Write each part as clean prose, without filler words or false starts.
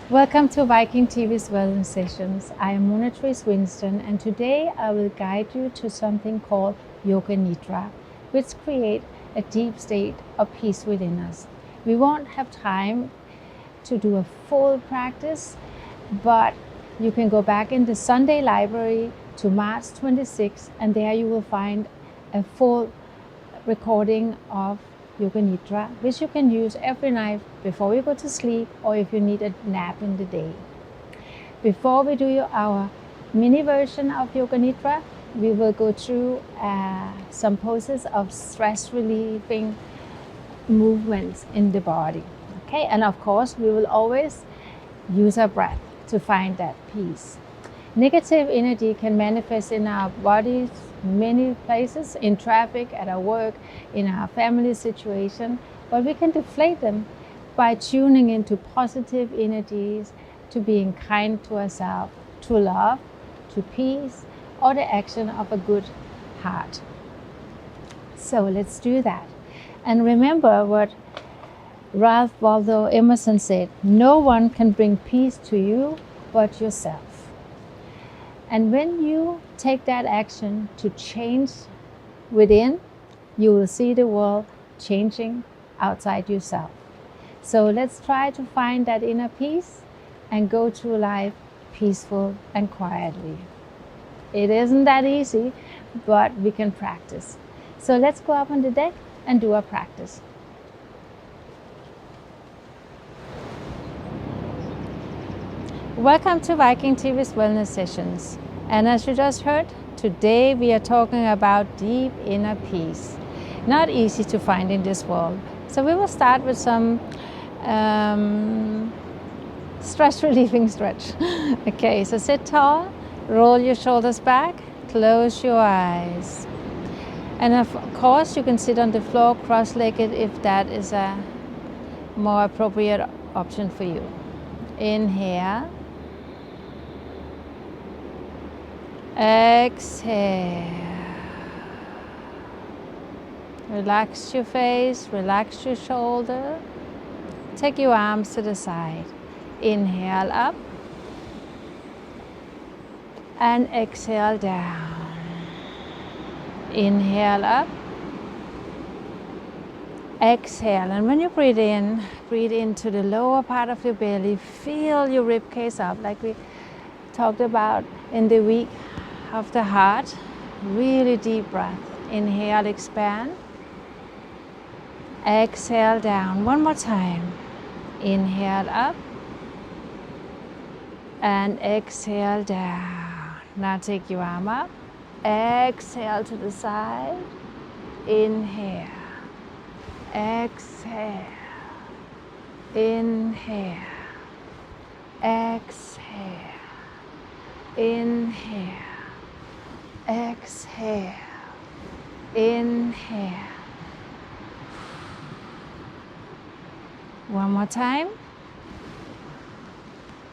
Welcome to Viking.TV's Wellness Sessions. I am Mona Therese and today I will guide you to something called Yoga Nidra, which creates a deep state of peace within us. We won't have time to do a full practice, but you can go back in the Sunday library to March 26th, and there you will find a full recording of Yoga Nidra, which you can use every night before you go to sleep or if you need a nap in the day. Before we do our mini version of Yoga Nidra, we will go through some poses of stress relieving movements in the body. Okay, and of course we will always use our breath to find that peace. Negative energy can manifest in our bodies many places, in traffic, at our work, in our family situation, but we can deflate them by tuning into positive energies, to being kind to ourselves, to love, to peace, or the action of a good heart. So let's do that. And remember what Ralph Waldo Emerson said, no one can bring peace to you but yourself. And when you take that action to change within, you will see the world changing outside yourself. So let's try to find that inner peace and go through life peaceful and quietly. It isn't that easy, but we can practice. So let's go up on the deck and do our practice. Welcome to Viking.TV's Wellness Sessions. And as you just heard, today we are talking about deep inner peace. Not easy to find in this world. So we will start with some stress relieving stretch. Okay, so sit tall, roll your shoulders back, close your eyes. And of course you can sit on the floor cross-legged if that is a more appropriate option for you. Inhale. Exhale. Relax your face, relax your shoulder. Take your arms to the side. Inhale up and exhale down. Inhale up. Exhale, and when you breathe into the lower part of your belly. Feel your rib cage up, like we talked about in the week of the heart. Really deep breath. Inhale, expand. Exhale down. One more time. Inhale up and exhale down. Now take your arm up. Exhale to the side. Inhale. Exhale. Inhale. Exhale. Inhale. Exhale. Inhale. One more time.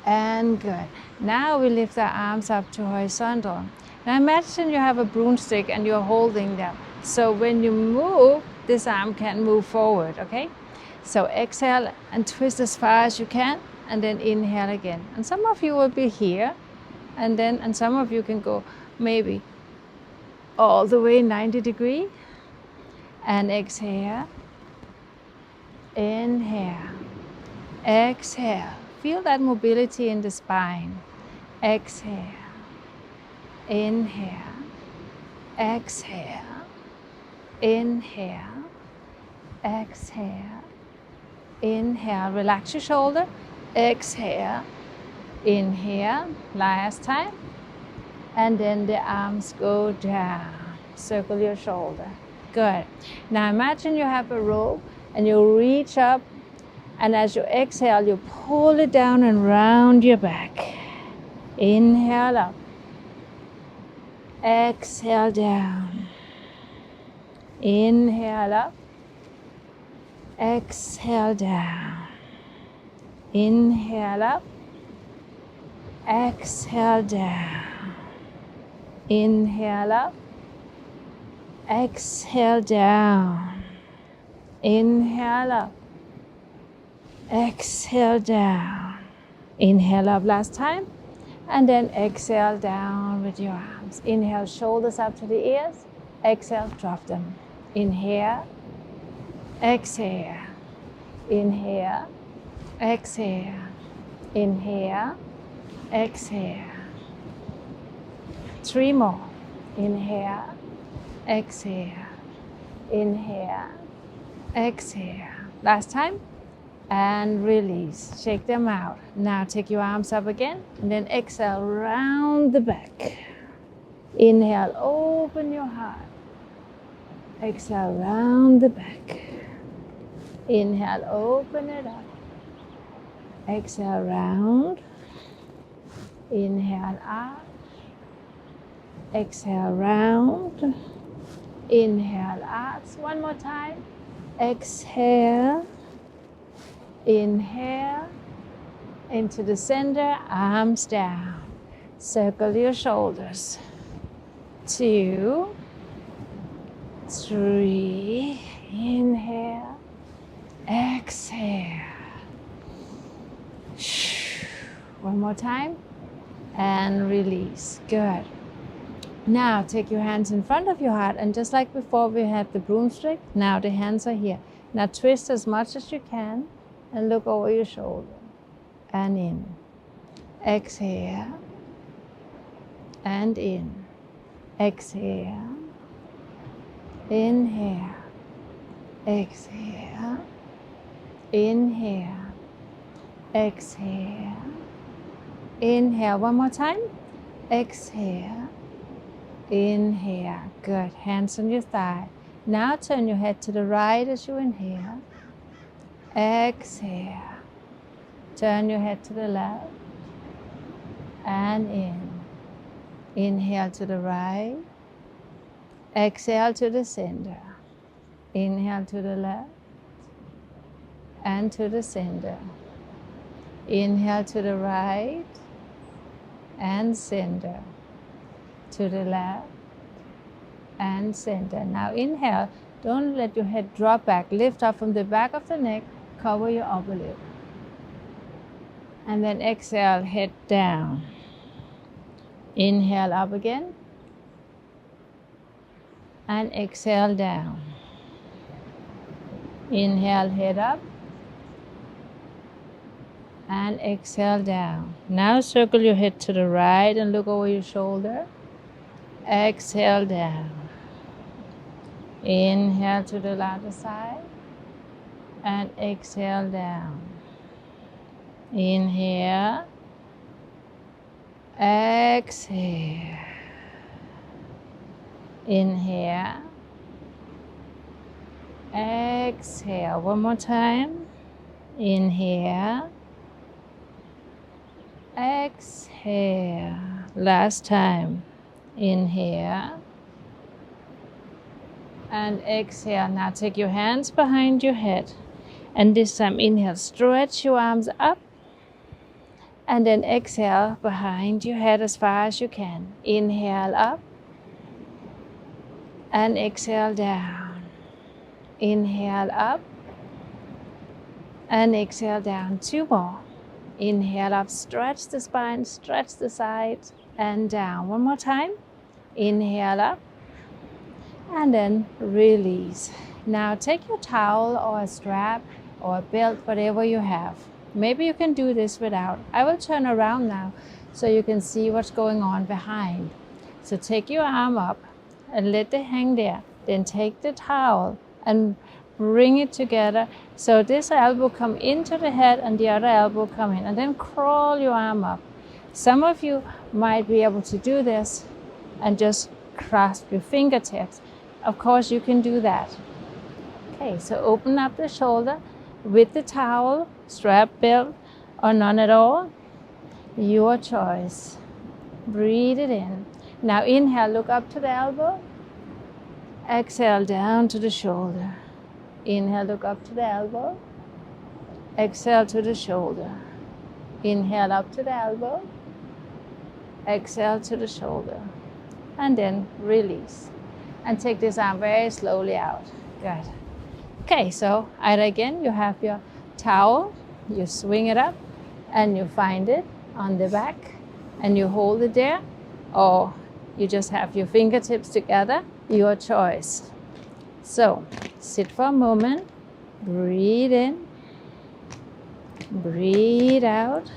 And good. Now we lift our arms up to horizontal. Now imagine you have a broomstick and you're holding them. So when you move, this arm can move forward, okay? So exhale and twist as far as you can, and then inhale again. And some of you will be here, and some of you can go maybe all the way 90 degrees. And exhale. Inhale. Exhale. Feel that mobility in the spine. Exhale. Inhale. Exhale. Inhale. Exhale. Inhale. Relax your shoulder. Exhale. Inhale. Last time. And then the arms go down. Circle your shoulder. Good. Now imagine you have a rope and you reach up, and as you exhale, you pull it down and round your back. Inhale up. Exhale down. Inhale up. Exhale down. Inhale up. Exhale down. Inhale up. Exhale down. Inhale up. Exhale down. Inhale up last time. And then exhale down with your arms. Inhale, shoulders up to the ears. Exhale, drop them. Inhale, exhale. Inhale, exhale. Inhale, exhale. 3 more. Inhale, exhale. Inhale, exhale. Last time. And release. Shake them out. Now take your arms up again. And then exhale, round the back. Inhale, open your heart. Exhale, round the back. Inhale, open it up. Exhale, round. Inhale, up. Exhale, round. Inhale, up. One more time. Exhale. Inhale. Into the center, arms down. Circle your shoulders. 2, 3. Inhale. Exhale. One more time. And release. Good. Now take your hands in front of your heart, and just like before we had the broomstick, now the hands are here. Now twist as much as you can and look over your shoulder. And in. Exhale. And in. Exhale. Inhale. Exhale. Inhale. Exhale. Inhale. One more time. Exhale. Inhale. Good. Hands on your thigh. Now turn your head to the right as you inhale. Exhale. Turn your head to the left. And in. Inhale to the right. Exhale to the center. Inhale to the left. And to the center. Inhale to the right. And center. To the left. And center. Now inhale. Don't let your head drop back. Lift up from the back of the neck. Cover your upper lip. And then exhale, head down. Inhale up again. And exhale down. Inhale, head up. And exhale down. Now circle your head to the right and look over your shoulder. Exhale down. Inhale to the other side. And exhale down. Inhale. Exhale. Inhale. Exhale. One more time. Inhale. Exhale. Last time. Inhale. And exhale. Now take your hands behind your head. And this time inhale. Stretch your arms up. And then exhale behind your head as far as you can. Inhale up. And exhale down. Inhale up. And exhale down. 2 more. Inhale up. Stretch the spine. Stretch the sides. And down. One more time. Inhale up. And then release. Now take your towel or a strap or a belt, whatever you have. Maybe you can do this without. I will turn around now so you can see what's going on behind. So take your arm up and let it hang there. Then take the towel and bring it together so this elbow come into the head and the other elbow come in. And then crawl your arm up. Some of you might be able to do this and just clasp your fingertips. Of course, you can do that. Okay, so open up the shoulder with the towel, strap, belt, or none at all. Your choice. Breathe it in. Now inhale, look up to the elbow. Exhale, down to the shoulder. Inhale, look up to the elbow. Exhale to the shoulder. Inhale up to the elbow. Exhale to the shoulder. And then release. And take this arm very slowly out. Good. Okay, so either again, you have your towel, you swing it up, and you find it on the back and you hold it there, or you just have your fingertips together, your choice. So sit for a moment, breathe in, breathe out.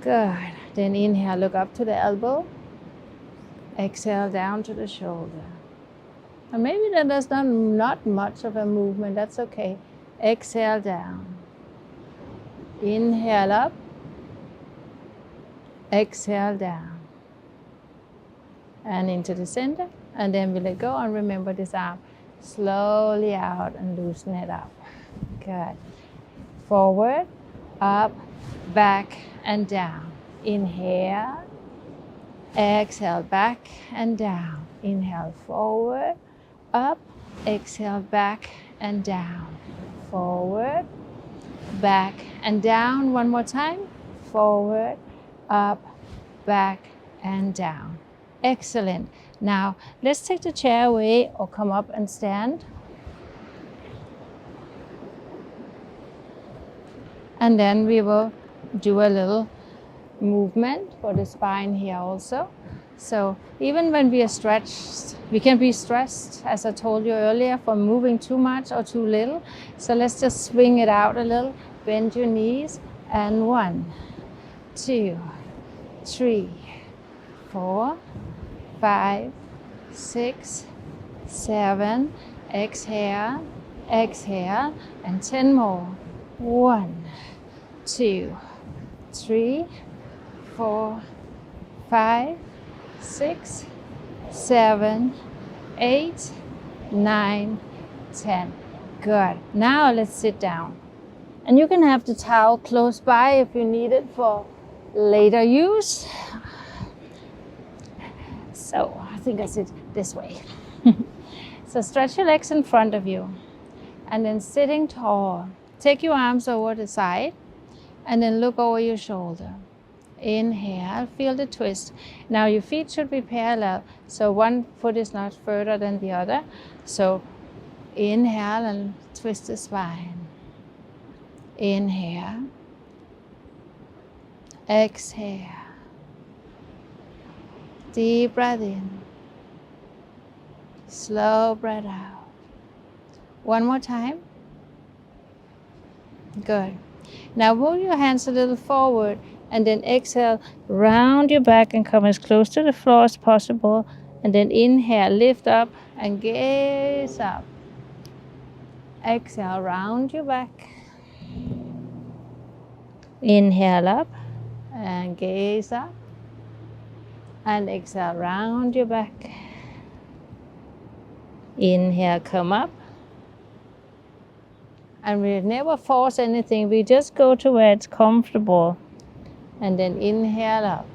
Good. Then inhale, look up to the elbow. Exhale down to the shoulder. And maybe there's not much of a movement, that's okay. Exhale down. Inhale up. Exhale down. And into the center. And then we let go and remember this arm. Slowly out and loosen it up. Good. Forward, up, back, and down. Inhale. Exhale, back and down. Inhale, forward, up. Exhale, back and down. Forward, back and down. One more time. Forward, up, back and down. Excellent. Now, let's take the chair away or come up and stand. And then we will do a little movement for the spine here also. So even when we are stretched, we can be stressed, as I told you earlier, from moving too much or too little. So let's just swing it out a little. Bend your knees. And 1, 2, 3, 4, 5, 6, 7. Exhale, exhale, and 10 more. 1, 2, 3, 4, 5, 6, 7, 8, 9, 10. Good. Now let's sit down. And you can have the towel close by if you need it for later use. So I think I sit this way. So stretch your legs in front of you. And then sitting tall. Take your arms over the side. And then look over your shoulder. Inhale, feel the twist. Now your feet should be parallel, so one foot is not further than the other. So inhale and twist the spine. Inhale. Exhale. Deep breath in. Slow breath out. One more time. Good. Now move your hands a little forward and then exhale, round your back and come as close to the floor as possible. And then inhale, lift up and gaze up. Exhale, round your back. Inhale up and gaze up. And exhale, round your back. Inhale, come up. And we never force anything, we just go to where it's comfortable. And then inhale up.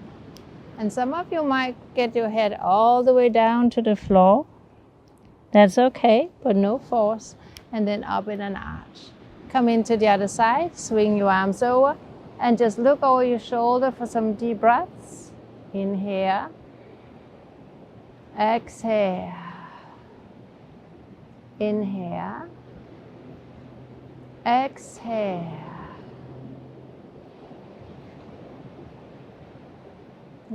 And some of you might get your head all the way down to the floor. That's okay, but no force. And then up in an arch. Come into the other side, swing your arms over, and just look over your shoulder for some deep breaths. Inhale. Exhale. Inhale. Exhale.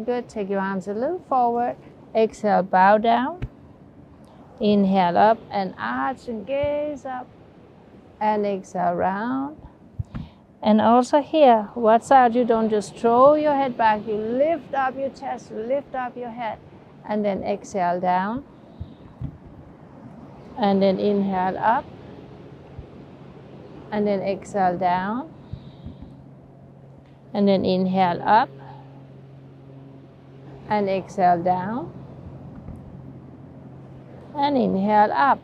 Good. Take your arms a little forward. Exhale, bow down. Inhale up and arch and gaze up. And exhale, round. And also here, watch out you don't just throw your head back. You lift up your chest, lift up your head. And then exhale down. And then inhale up. And then exhale down. And then inhale up. And exhale down. And inhale up.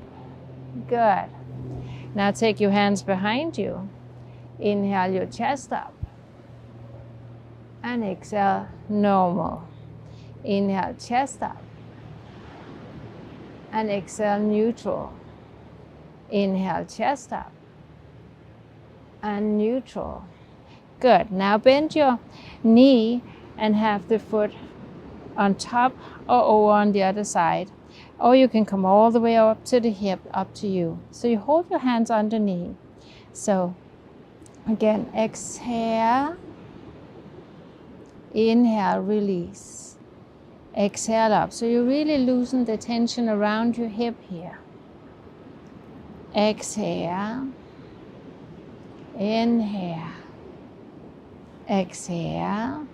Good. Now take your hands behind you. Inhale your chest up. And exhale normal. Inhale chest up. And exhale neutral. Inhale chest up. And neutral. Good. Now bend your knee and have the foot on top or over on the other side. Or you can come all the way up to the hip, up to you. So you hold your hands underneath. So Again, exhale. Inhale, release. Exhale up. So you really loosen the tension around your hip here. Exhale. Inhale. Exhale.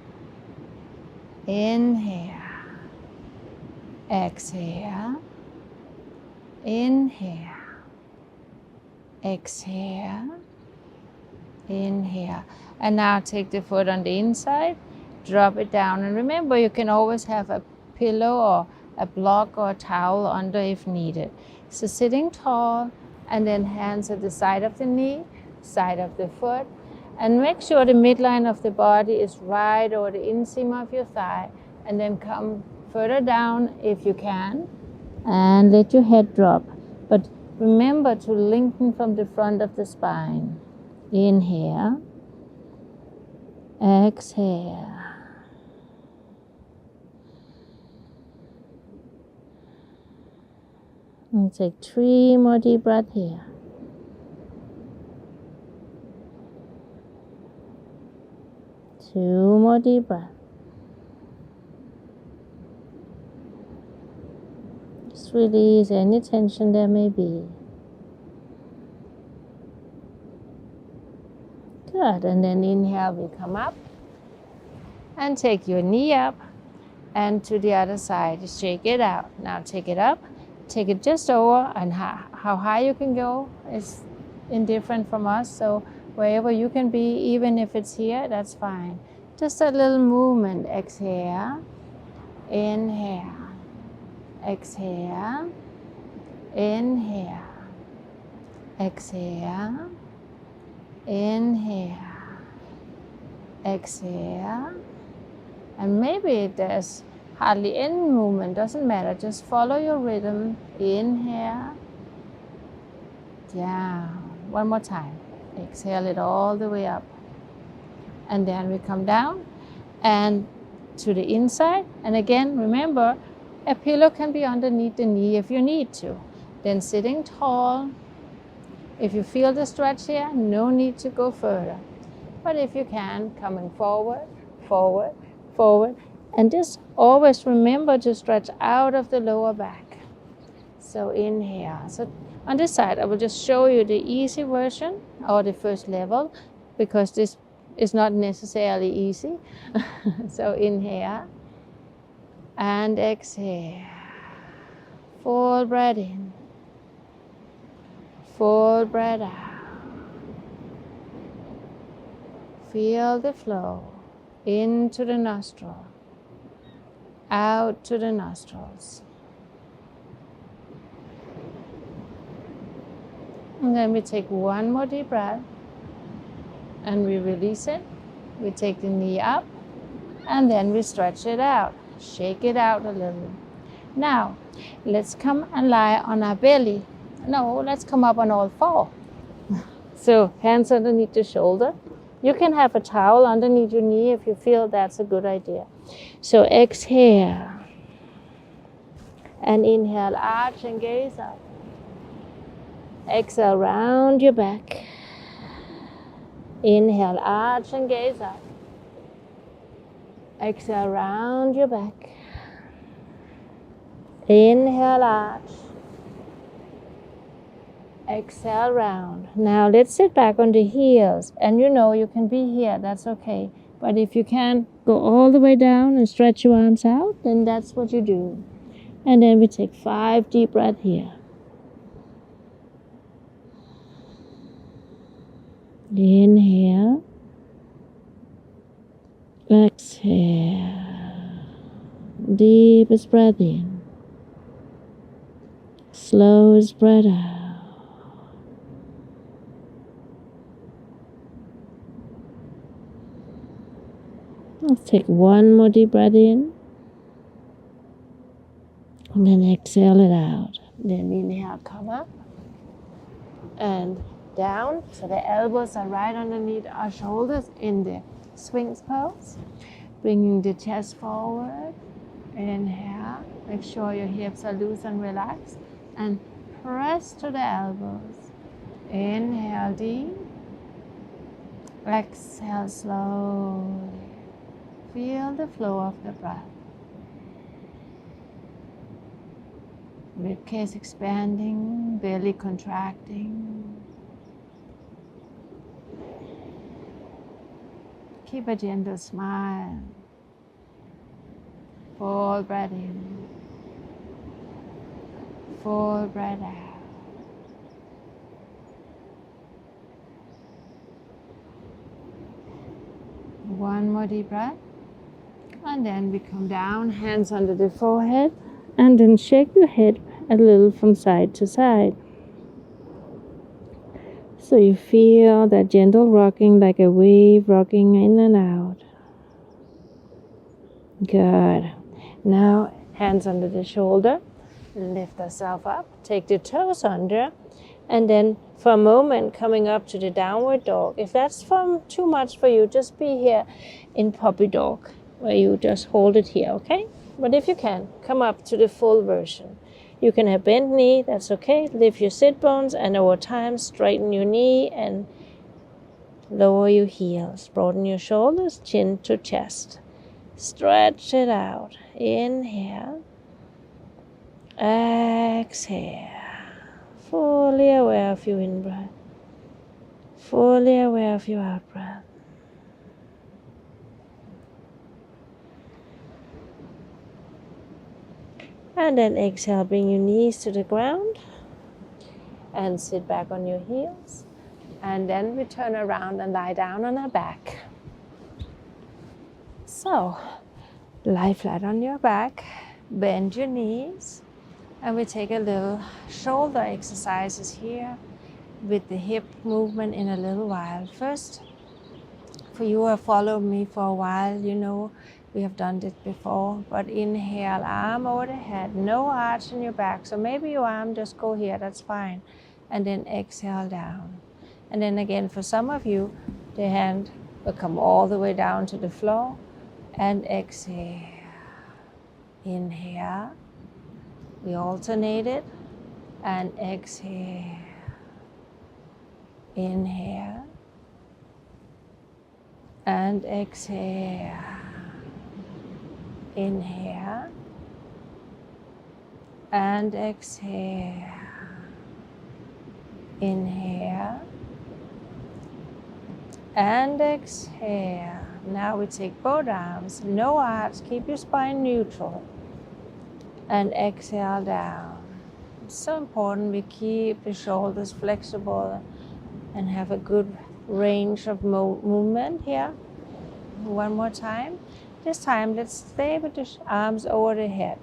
Inhale. Exhale. Inhale. Exhale. Inhale. And now take the foot on the inside, drop it down. And remember, you can always have a pillow or a block or a towel under if needed. So sitting tall, and then hands at the side of the knee, side of the foot. And make sure the midline of the body is right over the inseam of your thigh. And then come further down if you can. And let your head drop. But remember to lengthen from the front of the spine. Inhale. Exhale. And take 3 more deep breaths here. Two more deep breaths. Just release any tension there may be. Good. And then inhale, we come up. And take your knee up. And to the other side, shake it out. Now take it up. Take it just over. And how high you can go is indifferent from us. So wherever you can be, even if it's here, that's fine. Just a little movement. Exhale. Inhale. Exhale. Inhale. Exhale. Inhale. Exhale. And maybe there's hardly any movement, doesn't matter. Just follow your rhythm. Inhale. Down. One more time. Exhale it all the way up. And then we come down and to the inside. And again, remember, a pillow can be underneath the knee if you need to. Then sitting tall. If you feel the stretch here, no need to go further. But if you can, coming forward, forward, forward. And just always remember to stretch out of the lower back. So inhale. So on this side, I will just show you the easy version or the first level, because this is not necessarily easy. So inhale and exhale. Full breath in. Full breath out. Feel the flow into the nostril, out to the nostrils. And then we take one more deep breath and we release it. We take the knee up and then we stretch it out. Shake it out a little. Now, let's come and lie on our belly. No, let's come up on all four. So hands underneath the shoulder. You can have a towel underneath your knee if you feel that's a good idea. So exhale. And inhale, arch and gaze up. Exhale, round your back. Inhale, arch and gaze up. Exhale, round your back. Inhale, arch. Exhale, round. Now let's sit back on the heels. And you know you can be here, that's okay. But if you can go all the way down and stretch your arms out, then that's what you do. And then we take 5 deep breaths here. Inhale. Exhale. Deepest breath in. Slowest breath out. Let's take one more deep breath in. And then exhale it out. Then inhale, come up. And down. So the elbows are right underneath our shoulders in the swings pose. Bringing the chest forward. Inhale. Make sure your hips are loose and relaxed. And press to the elbows. Inhale deep. Exhale slowly. Feel the flow of the breath. Ribcage expanding, belly contracting. Keep a gentle smile. Full breath in. Full breath out. One more deep breath. And then we come down, hands under the forehead. And then shake your head a little from side to side. So you feel that gentle rocking, like a wave rocking in and out. Good. Now, hands under the shoulder. Lift yourself up. Take the toes under. And then for a moment, coming up to the downward dog. If that's too much for you, just be here in puppy dog, where you just hold it here, okay? But if you can, come up to the full version. You can have bent knee, that's okay. Lift your sit bones, and over time, straighten your knee and lower your heels. Broaden your shoulders, chin to chest. Stretch it out. Inhale. Exhale. Fully aware of your in-breath. Fully aware of your out-breath. And then exhale, bring your knees to the ground. And sit back on your heels. And then we turn around and lie down on our back. So, lie flat on your back. Bend your knees. And we take a little shoulder exercises here with the hip movement in a little while. First, for you who have followed me for a while, you know we have done this before. But inhale, arm over the head, no arch in your back. So maybe your arm just go here, that's fine. And then exhale down. And then again, for some of you, the hand will come all the way down to the floor. And exhale. Inhale. We alternate it, and exhale. Inhale, and exhale. Inhale, and exhale. Inhale, and exhale. Now we take both arms, no arch, keep your spine neutral. And exhale down. It's so important we keep the shoulders flexible and have a good range of movement here. One more time. This time, let's stay with the arms over the head.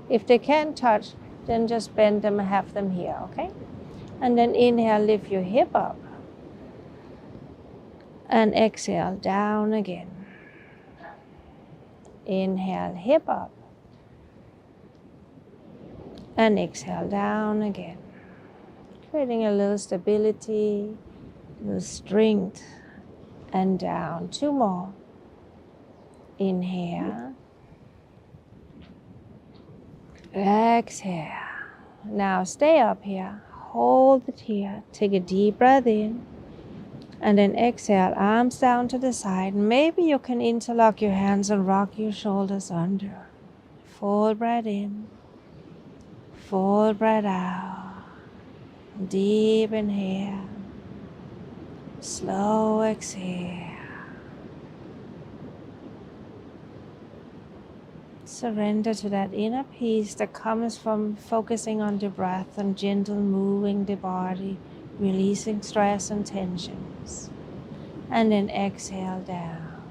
If they can't touch, then just bend them and have them here, okay? And then inhale, lift your hip up. And exhale, down again. Inhale, hip up. And exhale, down again. Creating a little stability, a little strength, and down. Two more. Inhale. Exhale. Now stay up here. Hold it here. Take a deep breath in. And then exhale, arms down to the side. Maybe you can interlock your hands and rock your shoulders under. Full breath in. Full breath out. Deep inhale. Slow exhale. Surrender to that inner peace that comes from focusing on the breath and gentle moving the body, releasing stress and tensions. And then exhale down.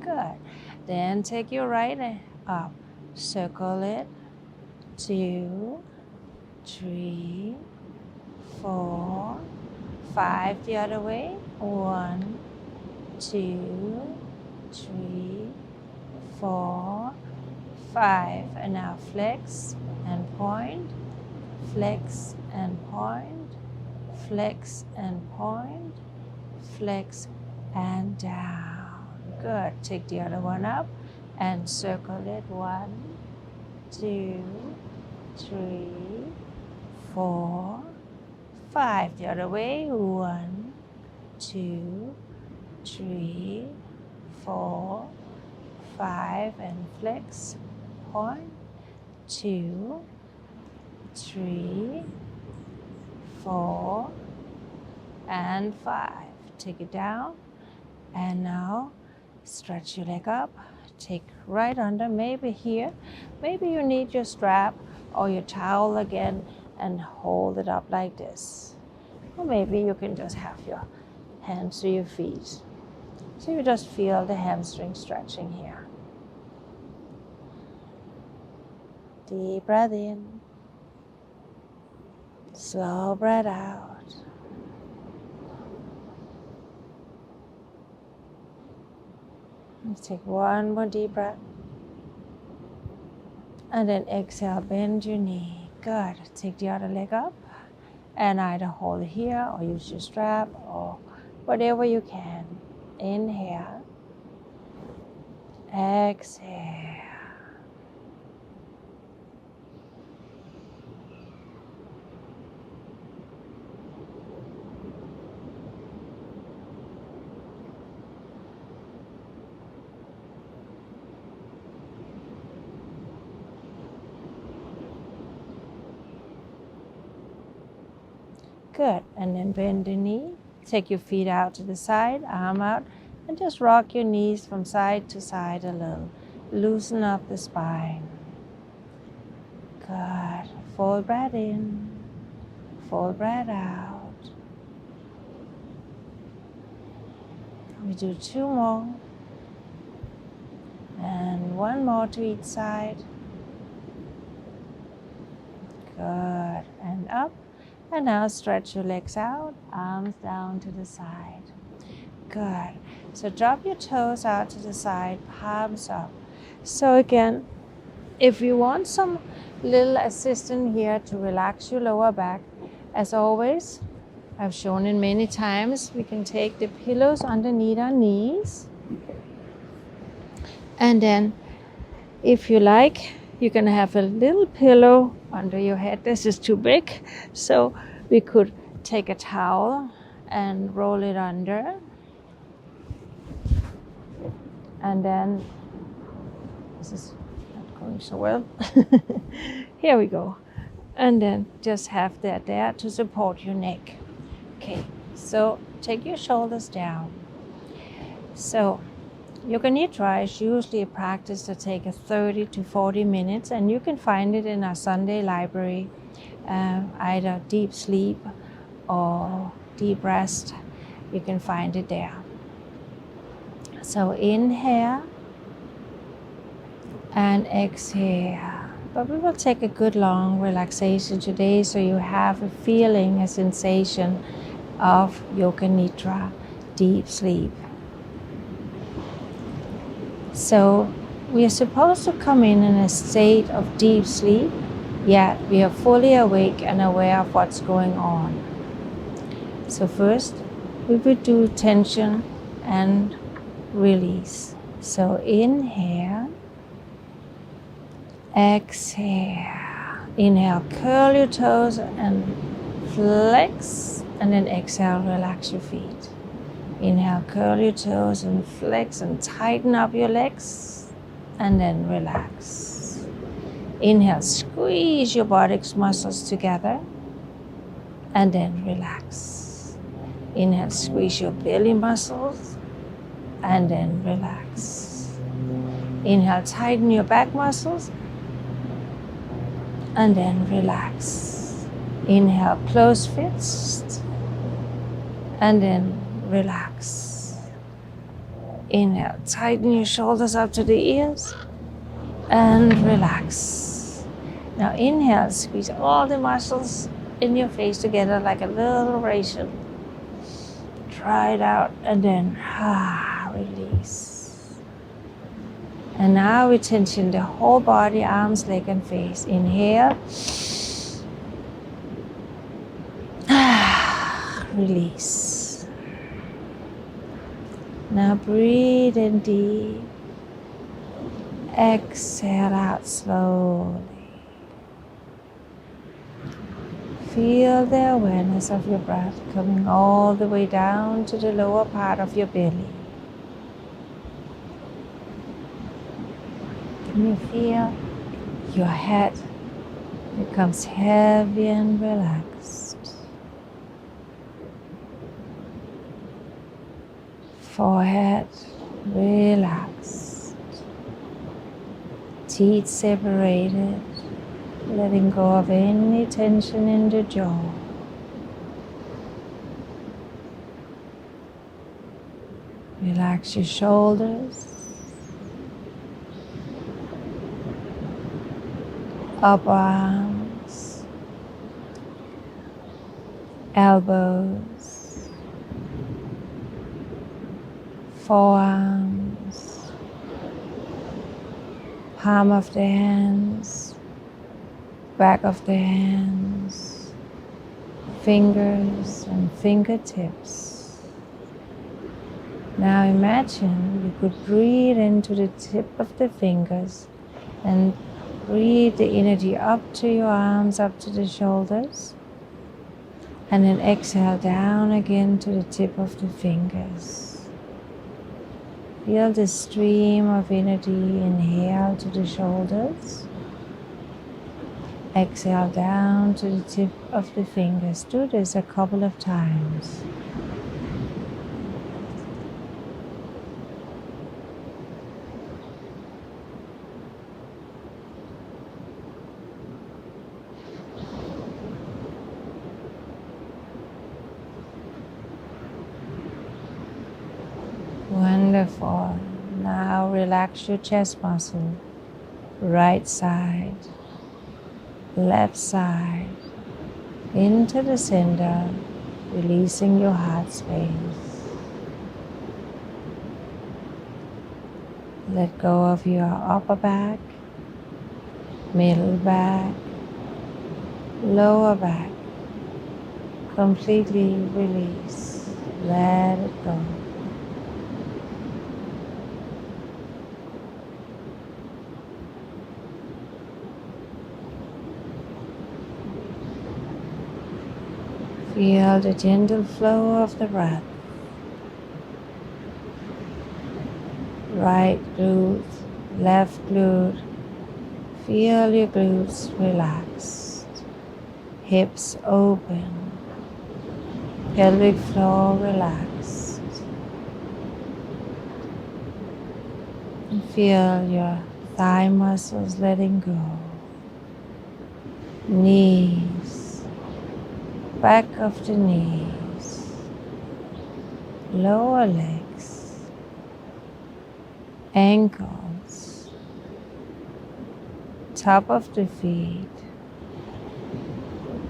Good. Then take your right hand up. Circle it. 2, 3, 4, 5. The other way. 1, 2, 3, 4, 5. And now flex and point. Flex and point. Flex and point. Flex and down. Good. Take the other one up and circle it. 1, 2, 3, 4, 5. The other way. 1, 2, 3, 4, 5, and flex. 1, 2, 3, 4, and 5. Take it down. And now stretch your leg up. Take right under, maybe here. Maybe you need your strap or your towel again and hold it up like this. Or maybe you can just have your hands to your feet. So you just feel the hamstring stretching here. Deep breath in. Slow breath out. Let's take one more deep breath. And then exhale, bend your knee. Good. Take the other leg up and either hold it here or use your strap or whatever you can. Inhale. Exhale. Good, and then bend the knee. Take your feet out to the side, arm out, and just rock your knees from side to side a little. Loosen up the spine. Good. Full breath in, full breath out. We do 2 more. And 1 more to each side. Good, and up. And now stretch your legs out, arms down to the side. Good. So drop your toes out to the side, palms up. So again, if you want some little assistance here to relax your lower back, as always, I've shown it many times, we can take the pillows underneath our knees. And then, if you like, you can have a little pillow under your head. This is too big, so we could take a towel and roll it under. And then, this is not going so well. Here we go. And then just have that there to support your neck. Okay, so take your shoulders down. So Yoga Nidra is usually a practice that takes 30 to 40 minutes, and you can find it in our Sunday library, either deep sleep or deep rest. You can find it there. So inhale and exhale. But we will take a good long relaxation today, so you have a feeling, a sensation of Yoga Nidra, deep sleep. So we are supposed to come in a state of deep sleep, yet we are fully awake and aware of what's going on. So first, we will do tension and release. So inhale, exhale. Inhale, curl your toes and flex, and then exhale, relax your feet. Inhale, curl your toes and flex and tighten up your legs, and then relax. Inhale, squeeze your buttocks muscles together, and then relax. Inhale, squeeze your belly muscles, and then relax. Inhale, tighten your back muscles, and then relax. Inhale, close fist, and then relax. Inhale, tighten your shoulders up to the ears and relax. Now inhale, squeeze all the muscles in your face together like a little ration. Try it out and then release. And now we tension the whole body, arms, leg and face. Inhale. Release. Now breathe in deep. Exhale out slowly. Feel the awareness of your breath coming all the way down to the lower part of your belly. Can you feel your head becomes heavy and relaxed? Forehead relaxed. Teeth separated, letting go of any tension in the jaw. Relax your shoulders, upper arms, elbows, forearms, palm of the hands, back of the hands, fingers and fingertips. Now imagine you could breathe into the tip of the fingers and breathe the energy up to your arms, up to the shoulders. And then exhale down again to the tip of the fingers. Feel the stream of energy. Inhale to the shoulders. Exhale down to the tip of the fingers. Do this a couple of times. Wonderful. Now relax your chest muscle. Right side, left side, into the center, releasing your heart space. Let go of your upper back, middle back, lower back. Completely release. Let it go. Feel the gentle flow of the breath. Right glute, left glute. Feel your glutes relaxed. Hips open. Pelvic floor relaxed. And feel your thigh muscles letting go. Knees. Back of the knees, lower legs, ankles, top of the feet,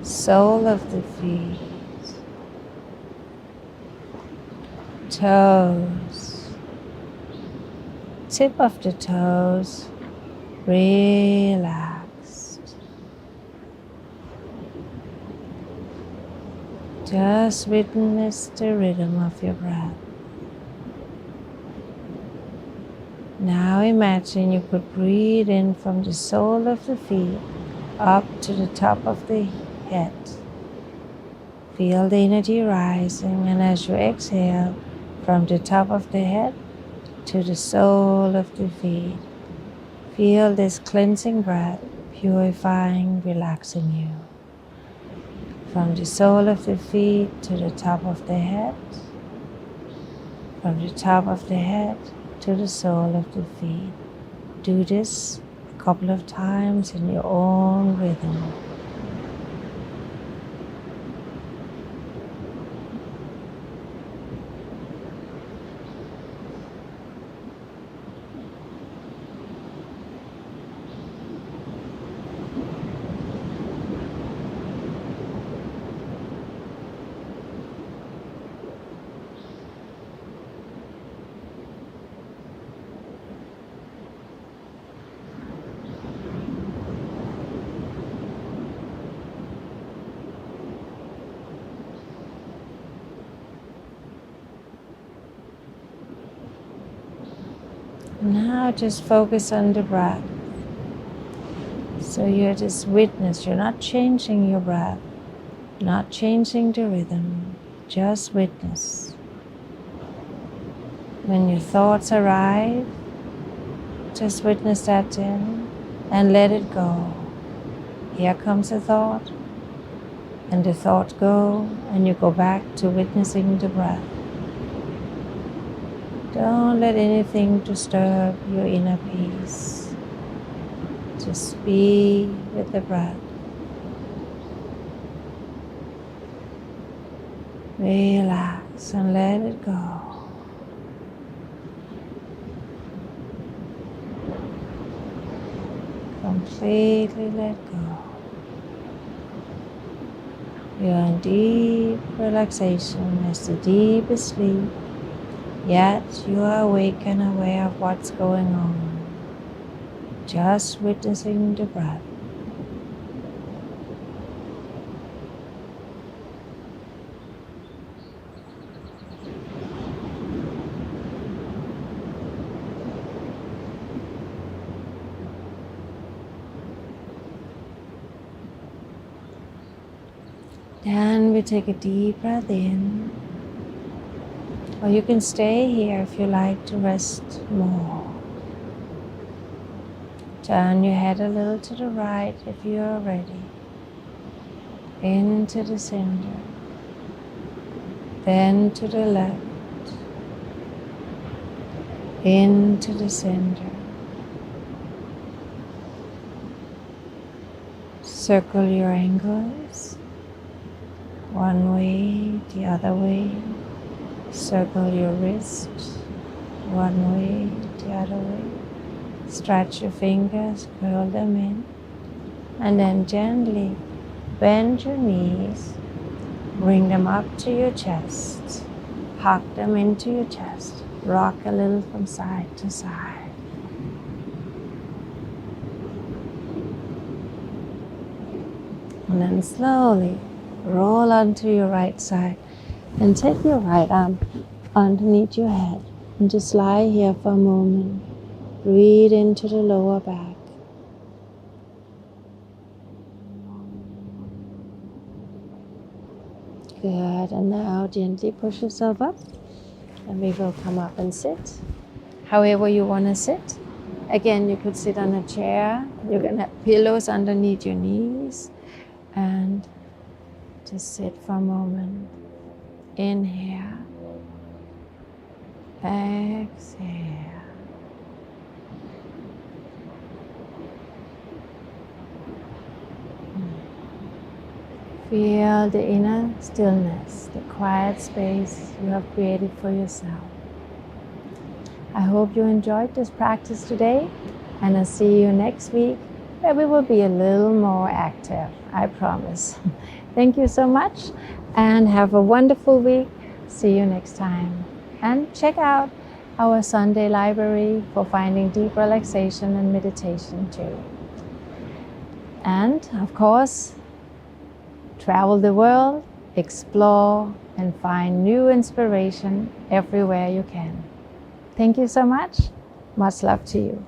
sole of the feet, toes, tip of the toes, relax. Just witness the rhythm of your breath. Now imagine you could breathe in from the sole of the feet up to the top of the head. Feel the energy rising, and as you exhale from the top of the head to the sole of the feet, feel this cleansing breath purifying, relaxing you. From the sole of the feet to the top of the head, from the top of the head to the sole of the feet. Do this a couple of times in your own rhythm. Now just focus on the breath. So you're just witness, you're not changing your breath. not changing the rhythm, just witness. When your thoughts arrive, just witness that then and let it go. Here comes a thought, and the thought go, and you go back to witnessing the breath. Don't let anything disturb your inner peace. Just be with the breath. Relax and let it go. Completely let go. You are in deep relaxation as the deepest sleep, yet you are awake and aware of what's going on, just witnessing the breath. Then we take a deep breath in, or you can stay here if you like to rest more. Turn your head a little to the right if you are ready, into the center, then to the left, into the center. Circle your ankles, one way, the other way. Circle your wrist, one way, the other way. Stretch your fingers, curl them in, and then gently bend your knees, bring them up to your chest, hug them into your chest, rock a little from side to side. And then slowly roll onto your right side and take your right arm underneath your head and just lie here for a moment. Breathe into the lower back. Good, and now gently push yourself up and we will come up and sit. However you want to sit. Again, you could sit on a chair. You can have pillows underneath your knees and just sit for a moment. Inhale, exhale. Feel the inner stillness, the quiet space you have created for yourself. I hope you enjoyed this practice today, and I'll see you next week where we will be a little more active, I promise. Thank you so much and have a wonderful week. See you next time. And check out our Sunday library for finding deep relaxation and meditation too. And of course, travel the world, explore, and find new inspiration everywhere you can. Thank you so much. Much love to you.